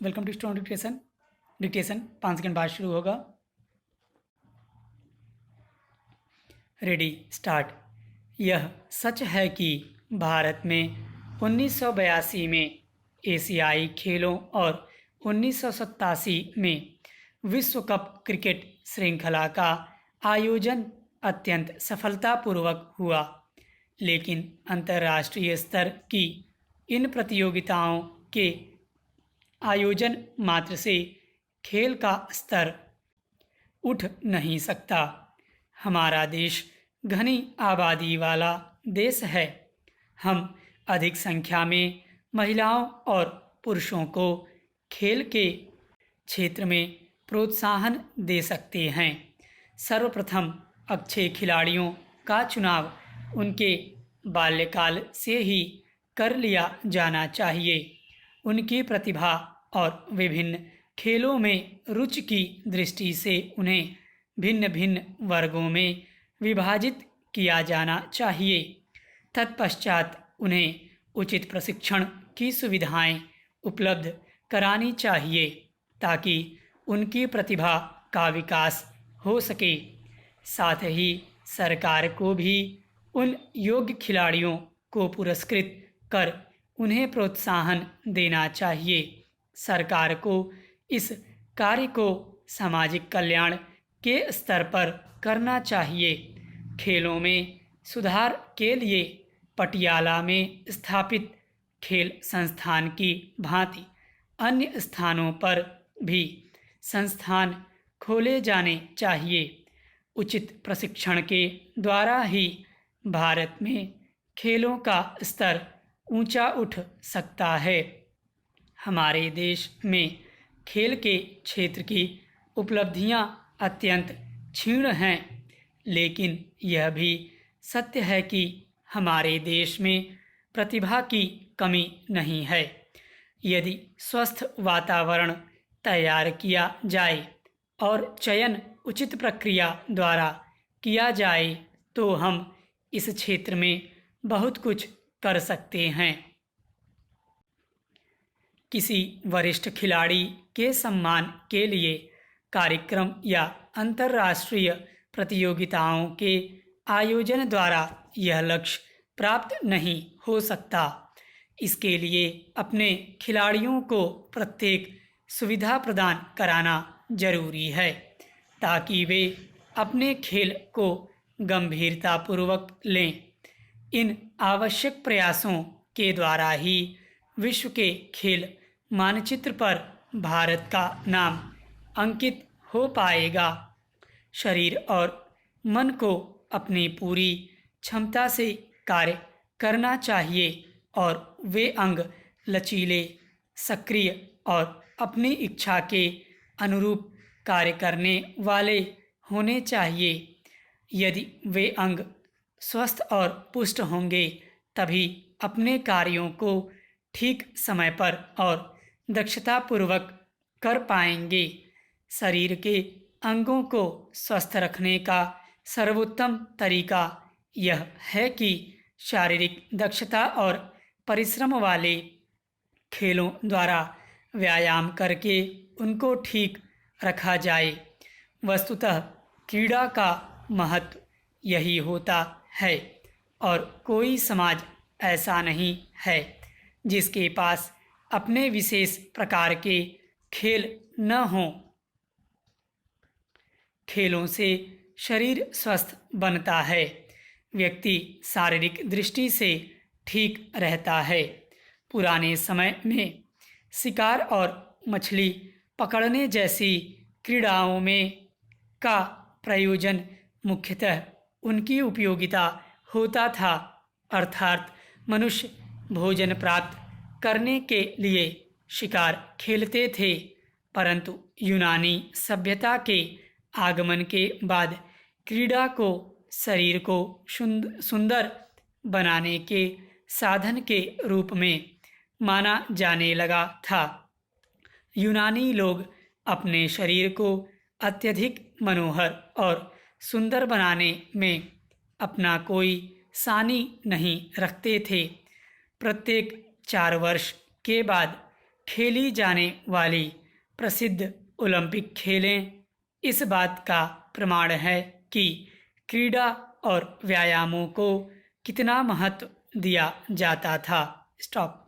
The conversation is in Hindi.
Welcome to student dictation 5 second बाद शुरू होगा। Ready start. यह सच है कि भारत में 1982 में एशियाई खेलों और 1987 में विश्व कप क्रिकेट श्रृंखला का आयोजन अत्यंत सफलतापूर्वक हुआ, लेकिन अंतर्राष्ट्रीय स्तर की इन प्रतियोगिताओं के आयोजन मात्र से खेल का स्तर उठ नहीं सकता। हमारा देश घनी आबादी वाला देश है। हम अधिक संख्या में महिलाओं और पुरुषों को खेल के क्षेत्र में प्रोत्साहन दे सकते हैं। सर्वप्रथम अच्छे खिलाड़ियों का चुनाव उनके बाल्यकाल से ही कर लिया जाना चाहिए। उनकी प्रतिभा और विभिन्न खेलों में रुचि की दृष्टि से उन्हें भिन्न भिन्न वर्गों में विभाजित किया जाना चाहिए। तत्पश्चात उन्हें उचित प्रशिक्षण की सुविधाएं उपलब्ध करानी चाहिए ताकि उनकी प्रतिभा का विकास हो सके। साथ ही सरकार को भी उन योग्य खिलाड़ियों को पुरस्कृत कर उन्हें प्रोत्साहन देना चाहिए। सरकार को इस कार्य को सामाजिक कल्याण के स्तर पर करना चाहिए। खेलों में सुधार के लिए पटियाला में स्थापित खेल संस्थान की भांति अन्य स्थानों पर भी संस्थान खोले जाने चाहिए। उचित प्रशिक्षण के द्वारा ही भारत में खेलों का स्तर ऊंचा उठ सकता है। हमारे देश में खेल के क्षेत्र की उपलब्धियां अत्यंत क्षीण हैं, लेकिन यह भी सत्य है कि हमारे देश में प्रतिभा की कमी नहीं है। यदि स्वस्थ वातावरण तैयार किया जाए और चयन उचित प्रक्रिया द्वारा किया जाए तो हम इस क्षेत्र में बहुत कुछ कर सकते हैं। किसी वरिष्ठ खिलाड़ी के सम्मान के लिए कार्यक्रम या अंतर्राष्ट्रीय प्रतियोगिताओं के आयोजन द्वारा यह लक्ष्य प्राप्त नहीं हो सकता। इसके लिए अपने खिलाड़ियों को प्रत्येक सुविधा प्रदान कराना जरूरी है ताकि वे अपने खेल को गंभीरतापूर्वक लें। इन आवश्यक प्रयासों के द्वारा ही विश्व के खेल मानचित्र पर भारत का नाम अंकित हो पाएगा। शरीर और मन को अपनी पूरी क्षमता से कार्य करना चाहिए और वे अंग लचीले, सक्रिय और अपनी इच्छा के अनुरूप कार्य करने वाले होने चाहिए। यदि वे अंग स्वस्थ और पुष्ट होंगे तभी अपने कार्यों को ठीक समय पर और दक्षतापूर्वक कर पाएंगे। शरीर के अंगों को स्वस्थ रखने का सर्वोत्तम तरीका यह है कि शारीरिक दक्षता और परिश्रम वाले खेलों द्वारा व्यायाम करके उनको ठीक रखा जाए। वस्तुतः क्रीड़ा का महत्व यही होता है और कोई समाज ऐसा नहीं है जिसके पास अपने विशेष प्रकार के खेल न हों। खेलों से शरीर स्वस्थ बनता है, व्यक्ति शारीरिक दृष्टि से ठीक रहता है। पुराने समय में शिकार और मछली पकड़ने जैसी क्रीड़ाओं में का प्रयोजन मुख्यतः उनकी उपयोगिता होता था, अर्थात मनुष्य भोजन प्राप्त करने के लिए शिकार खेलते थे। परंतु यूनानी सभ्यता के आगमन के बाद क्रीड़ा को शरीर को सुंदर बनाने के साधन के रूप में माना जाने लगा था। यूनानी लोग अपने शरीर को अत्यधिक मनोहर और सुंदर बनाने में अपना कोई सानी नहीं रखते थे। प्रत्येक 4 वर्ष के बाद खेली जाने वाली प्रसिद्ध ओलंपिक खेलें इस बात का प्रमाण है कि क्रीड़ा और व्यायामों को कितना महत्व दिया जाता था। स्टॉप।